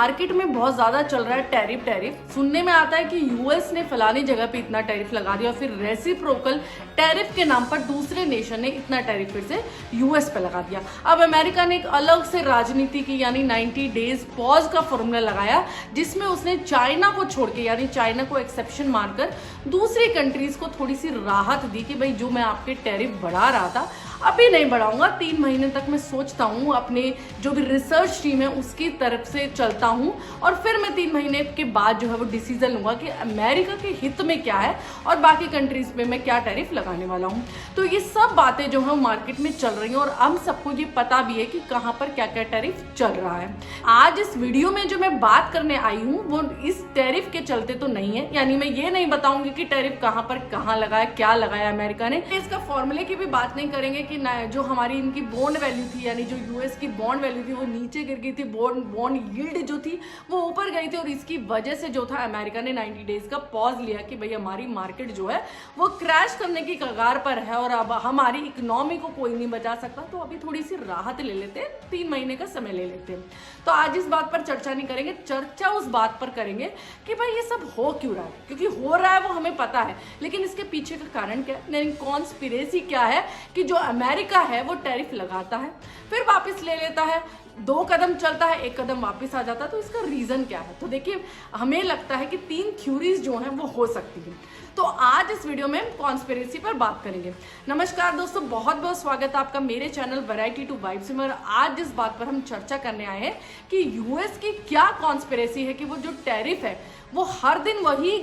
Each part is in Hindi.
मार्केट में बहुत ज्यादा चल रहा है टैरिफ टैरिफ। सुनने में आता है कि यूएस ने फलानी जगह पे इतना टैरिफ लगा दिया और फिर रेसिप्रोकल टैरिफ के नाम पर दूसरे नेशन ने इतना टैरिफ फिर से यूएस पे लगा दिया। अब अमेरिका ने एक अलग से राजनीति की यानी 90 डेज पॉज का फॉर्मूला लगाया, जिसमें उसने चाइना को छोड़ के यानी चाइना को एक्सेप्शन मानकर दूसरी कंट्रीज को थोड़ी सी राहत दी कि भाई जो मैं आपके टैरिफ बढ़ा रहा था अभी नहीं बढ़ाऊंगा, 3 महीने तक मैं सोचता हूँ, अपने जो भी रिसर्च टीम है उसकी तरफ से चलता हूँ और फिर मैं 3 महीने के बाद जो है वो डिसीजन लूंगा कि अमेरिका के हित में क्या है और बाकी कंट्रीज पे मैं क्या टैरिफ लगाने वाला हूँ। तो ये सब बातें जो है मार्केट में चल रही हैं और हम सबको ये पता भी है कि कहाँ पर क्या क्या टैरिफ चल रहा है। आज इस वीडियो में जो मैं बात करने आई हूँ वो इस टैरिफ के चलते तो नहीं है, यानी मैं ये नहीं बताऊंगी कि टैरिफ कहाँ पर कहाँ लगाया, क्या लगाया अमेरिका ने। इसका फॉर्मूले की भी बात नहीं करेंगे कि जो हमारी इनकी बॉन्ड वैल्यू थी यानी जो यूएस की बॉन्ड वैल्यू थी वो नीचे गिर गई थी, बॉन्ड यील्ड जो थी वो ऊपर गई थी और इसकी वजह से जो था अमेरिका ने 90 डेज का पॉज लिया कि भाई हमारी मार्केट जो है वो क्रैश करने की कगार पर है और अब हमारी इकोनॉमी को कोई नहीं बचा सकता, तो अभी थोड़ी सी राहत ले लेते हैं, 3 महीने का समय ले लेते हैं। तो आज इस बात पर चर्चा नहीं करेंगे, चर्चा उस बात पर करेंगे कि भाई ये सब हो क्यों रहा है, क्योंकि हो रहा है वो हमें पता है, लेकिन इसके पीछे का कारण क्या है, कॉन्स्पिरेसी क्या है कि जो अमेरिका है वो टैरिफ लगाता है फिर वापस ले लेता है, 2 कदम चलता है 1 कदम वापस आ जाता है। तो इसका रीजन क्या है? तो देखिए, हमें लगता है कि 3 थ्योरीज जो हैं वो हो सकती है। तो आज इस वीडियो में हम कॉन्स्पिरेसी पर बात करेंगे। नमस्कार दोस्तों, बहुत बहुत स्वागत है आपका मेरे चैनल वैरायटी टू वाइब्स में। आज इस बात पर हम चर्चा करने आए हैं कि यूएस की क्या कॉन्स्पिरेसी है कि वो जो टैरिफ है वो हर दिन वही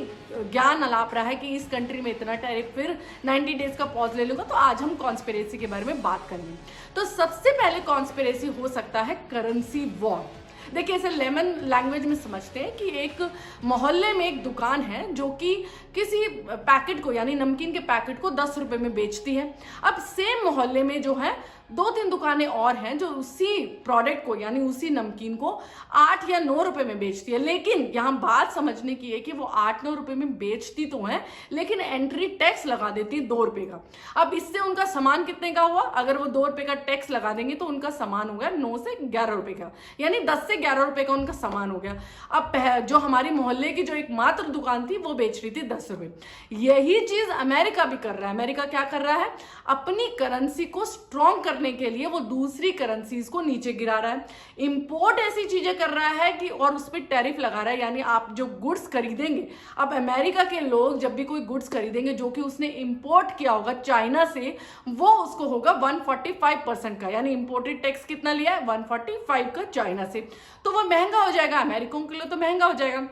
ज्ञान अलाप रहा है कि इस कंट्री में इतना टैरिफ, फिर 90 डेज का पॉज ले लूंगा। तो आज हम कॉन्स्पिरेसी के बारे में बात करेंगे। तो सबसे पहले कॉन्स्पिरेसी हो सकता है करेंसी वॉर। देखिए, इसे लेमन लैंग्वेज में समझते हैं कि एक मोहल्ले में एक दुकान है जो कि किसी पैकेट को यानी नमकीन के पैकेट को 10 रुपए में बेचती है। अब सेम मोहल्ले में जो है 2-3 दुकानें और हैं जो उसी प्रोडक्ट को यानी उसी नमकीन को 8 या 9 रुपए में बेचती है। लेकिन यहाँ बात समझने की है कि वो 8-9 रुपए में बेचती तो है लेकिन एंट्री टैक्स लगा देती है 2 रुपए का। अब इससे उनका सामान कितने का हुआ? अगर वो 2 रुपए का टैक्स लगा देंगे तो उनका सामान हो गया 9 से 11 रुपए का, यानी 10 से 11 रुपए का उनका सामान हो गया। अब जो हमारी मोहल्ले की जो एक मात्र दुकान थी वो बेच रही थी 10 रुपए। यही चीज अमेरिका भी कर रहा है। अमेरिका क्या कर रहा है? अपनी करेंसी को स्ट्रॉन्ग करने के लिए वो दूसरी करेंसीज को नीचे गिरा रहा है, इंपोर्ट ऐसी चीजें कर रहा है कि और उस पर टैरिफ लगा रहा है। यानी आप जो गुड्स खरीदेंगे, अब अमेरिका के लोग जब भी कोई गुड्स खरीदेंगे जो कि उसने इंपोर्ट किया होगा चाइना से, वो उसको होगा 145% का, यानी इंपोर्टेड टैक्स कितना लिया है? 145 का चाइना से। तो वो महंगा हो जाएगा, अमेरिकन के लिए तो महंगा हो जाएगा।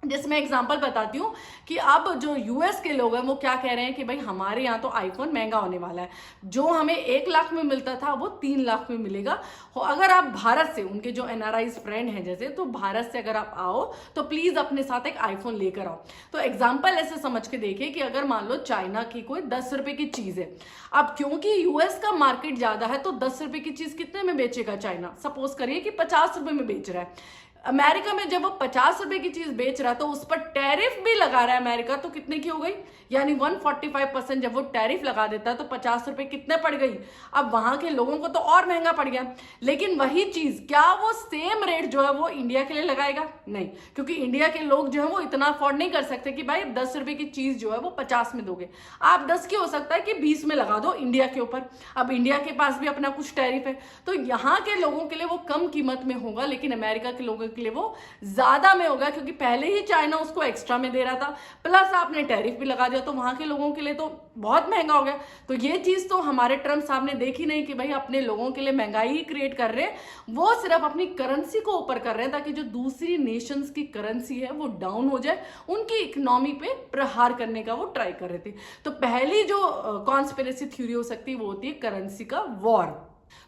जिसमें एग्जांपल बताती हूँ कि अब जो यूएस के लोग हैं वो क्या कह रहे हैं कि भाई हमारे यहाँ तो आईफोन महंगा होने वाला है, जो हमें 1 लाख में मिलता था वो 3 लाख में मिलेगा। अगर आप भारत से, उनके जो एनआरआई फ्रेंड हैं जैसे, तो भारत से अगर आप आओ तो प्लीज अपने साथ एक आईफोन लेकर आओ। तो एग्जाम्पल ऐसे समझ के देखिए कि अगर मान लो चाइना की कोई 10 रुपए की चीज है, अब क्योंकि यूएस का मार्केट ज्यादा है तो 10 रुपए की चीज कितने में बेचेगा चाइना? सपोज करिए कि 50 रुपए में बेच रहा है। अमेरिका में जब वो 50 रुपए की चीज बेच रहा तो उस पर टैरिफ भी लगा रहा है अमेरिका, तो कितने की हो गई? यानी 145% जब वो टैरिफ लगा देता तो 50 रुपए कितने पड़ गई? अब वहां के लोगों को तो और महंगा पड़ गया। लेकिन वही चीज क्या वो सेम रेट जो है वो इंडिया के लिए लगाएगा? नहीं, क्योंकि इंडिया के लोग जो है वो इतना अफोर्ड नहीं कर सकते कि भाई 10 रुपए की चीज जो है वो 50 में दोगे। आप 10 की हो सकता है कि 20 में लगा दो इंडिया के ऊपर। अब इंडिया के पास भी अपना कुछ टैरिफ है, तो यहाँ के लोगों के लिए वो कम कीमत में होगा, लेकिन अमेरिका के लोगों के लिए वो ज्यादा में होगा, क्योंकि पहले ही चाइना उसको एक्स्ट्रा में दे रहा था, प्लस आपने टैरिफ भी लगा दिया, तो वहां के लोगों के लिए तो बहुत महंगा हो गया। तो ये चीज तो हमारे ट्रम्प साहब ने देखी नहीं कि भाई अपने लोगों के लिए महंगाई ही क्रिएट कर रहे हैं, वो सिर्फ अपनी करेंसी को ऊपर कर रहे हैं ताकि जो दूसरी नेशंस की करेंसी है वो डाउन हो जाए, उनकी इकोनॉमी पे प्रहार करने का वो ट्राई कर रहे थे। तो पहली जो कॉन्स्पिरेसी थ्योरी हो सकती है वो होती है करेंसी का वॉर।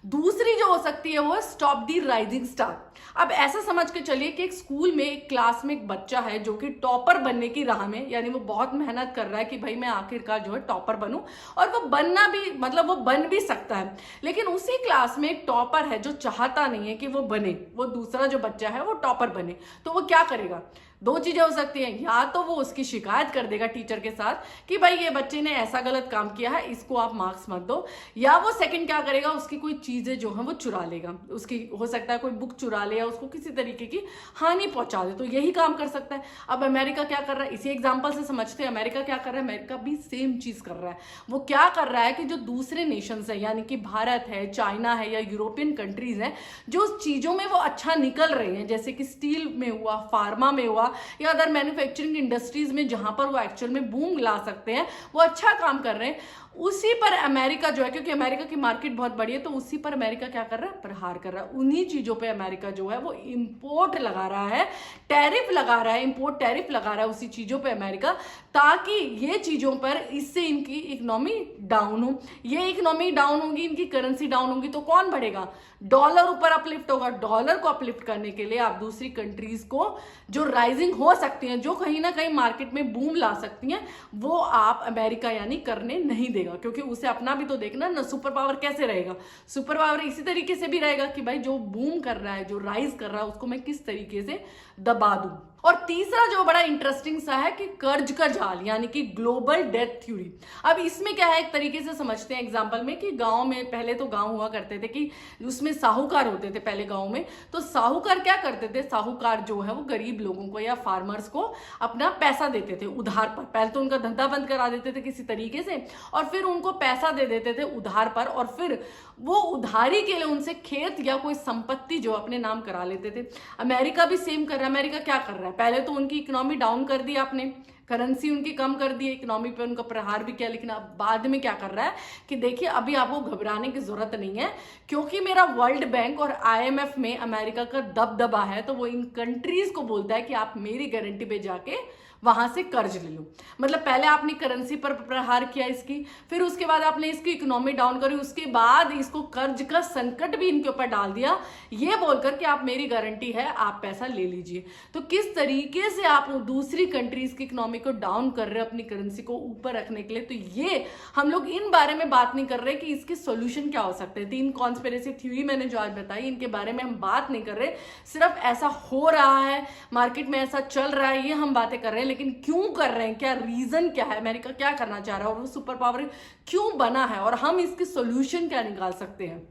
दूसरी जो हो सकती है वो स्टॉप दी राइजिंग स्टार। अब ऐसा समझ के चलिए कि एक स्कूल में एक क्लास में एक बच्चा है जो कि टॉपर बनने की राह में, यानी वो बहुत मेहनत कर रहा है कि भाई मैं आखिरकार जो है टॉपर बनूं, और वो बनना भी मतलब वो बन भी सकता है। लेकिन उसी क्लास में एक टॉपर है जो चाहता नहीं है कि वो बने, वो दूसरा जो बच्चा है वो टॉपर बने। तो वो क्या करेगा? दो चीजें हो सकती हैं, या तो वो उसकी शिकायत कर देगा टीचर के साथ कि भाई ये बच्चे ने ऐसा गलत काम किया है, इसको आप मार्क्स मत दो, या वो सेकंड क्या करेगा, उसकी कोई चीजें जो है वो चुरा लेगा, उसकी हो सकता है कोई बुक चुरा ले या उसको किसी तरीके की हानि पहुंचा दे, तो यही काम कर सकता है। अब अमेरिका क्या कर रहा है, इसी एग्जाम्पल से समझते हैं अमेरिका क्या कर रहा है। अमेरिका भी सेम चीज कर रहा है। वो क्या कर रहा है कि जो दूसरे नेशंस है, यानी कि भारत है, चाइना है या यूरोपियन कंट्रीज हैं, जो चीजों में वो अच्छा निकल रहे हैं, जैसे कि स्टील में हुआ, फार्मा में हुआ, या अदर मैन्युफैक्चरिंग इंडस्ट्रीज में जहां पर वो एक्चुअल में बूम ला सकते हैं, वो अच्छा काम कर रहे हैं, उसी पर अमेरिका जो है, क्योंकि अमेरिका की मार्केट बहुत बड़ी है, तो उसी पर अमेरिका क्या कर रहा है, प्रहार कर रहा है। उन्हीं चीजों पे अमेरिका जो है वो इंपोर्ट लगा रहा है, टैरिफ लगा रहा है, इंपोर्ट टैरिफ लगा रहा है उसी चीजों पे अमेरिका, ताकि ये चीजों पर, इससे इनकी इकोनॉमी डाउन हो। ये इकोनॉमी डाउन होगी, इनकी करेंसी डाउन होगी, तो कौन बढ़ेगा, डॉलर ऊपर अपलिफ्ट होगा। डॉलर को अपलिफ्ट करने के लिए आप दूसरी कंट्रीज को जो राइजिंग हो सकती हैं, जो कहीं ना कहीं मार्केट में बूम ला सकती हैं, वो आप अमेरिका यानी करने नहीं देगा, क्योंकि उसे अपना भी तो देखना ना, सुपर पावर कैसे रहेगा। सुपर पावर इसी तरीके से भी रहेगा कि भाई जो बूम कर रहा है, जो राइज कर रहा है, उसको मैं किस तरीके से दबा दूं। और तीसरा जो बड़ा इंटरेस्टिंग सा है कि कर्ज का जाल, यानी कि ग्लोबल डेथ थ्योरी। अब इसमें क्या है, एक तरीके से समझते हैं एग्जांपल में, कि गांव में, पहले तो गांव हुआ करते थे कि उसमें साहूकार होते थे पहले गांव में, तो साहूकार क्या करते थे, साहूकार जो है वो गरीब लोगों को या फार्मर्स को अपना पैसा देते थे उधार पर। पहले तो उनका धंधा बंद करा देते थे किसी तरीके से, और फिर उनको पैसा दे देते थे उधार पर, और फिर वो उधारी के लिए उनसे खेत या कोई संपत्ति जो अपने नाम करा लेते थे। अमेरिका भी सेम कर रहा है। अमेरिका क्या कर रहा है, पहले तो उनकी इकोनॉमी डाउन कर दी आपने, करेंसी उनकी कम कर दी, इकोनॉमी पे उनका प्रहार भी किया, लेकिन अब बाद में क्या कर रहा है कि देखिए अभी आपको घबराने की जरूरत नहीं है, क्योंकि मेरा वर्ल्ड बैंक और आईएमएफ में अमेरिका का दबदबा है, तो वो इन कंट्रीज को बोलता है कि आप मेरी गारंटी पे जाके वहां से कर्ज ले लो। मतलब पहले आपने करेंसी पर प्रहार किया इसकी, फिर उसके बाद आपने इसकी इकोनॉमी डाउन करी, उसके बाद इसको कर्ज का संकट भी इनके ऊपर डाल दिया, ये बोलकर कि आप मेरी गारंटी है, आप पैसा ले लीजिए। तो किस तरीके से आप दूसरी कंट्रीज की इकोनॉमी को डाउन कर रहे हैं अपनी करेंसी को ऊपर रखने के लिए। तो ये हम लोग इन बारे में बात नहीं कर रहे कि इसके सॉल्यूशन क्या हो सकते हैं। 3 कॉन्स्पिरेसी थ्योरी मैंने जो आज बताई, इनके बारे में हम बात नहीं कर रहे, सिर्फ ऐसा हो रहा है, मार्केट में ऐसा चल रहा है, ये हम बातें कर रहे हैं। लेकिन क्यों कर रहे हैं, क्या रीजन क्या है, अमेरिका क्या करना चाह रहा है, और वो सुपर पावर क्यों बना है, और हम इसके सॉल्यूशन क्या निकाल सकते हैं,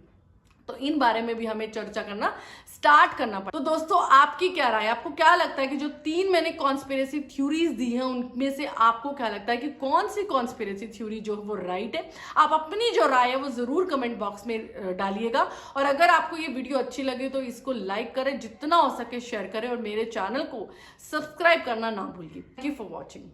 तो इन बारे में भी हमें चर्चा करना स्टार्ट करना पड़ेगा। तो दोस्तों आपकी क्या राय, आपको क्या लगता है कि जो 3 मैंने कॉन्स्पिरेसी थ्योरीज दी हैं, उनमें से आपको क्या लगता है कि कौन सी कॉन्स्पिरेसी थ्योरी जो है वो राइट है। आप अपनी जो राय है वो जरूर कमेंट बॉक्स में डालिएगा, और अगर आपको ये वीडियो अच्छी लगे तो इसको लाइक करें, जितना हो सके शेयर करें, और मेरे चैनल को सब्सक्राइब करना ना भूलिए। Thank you for watching.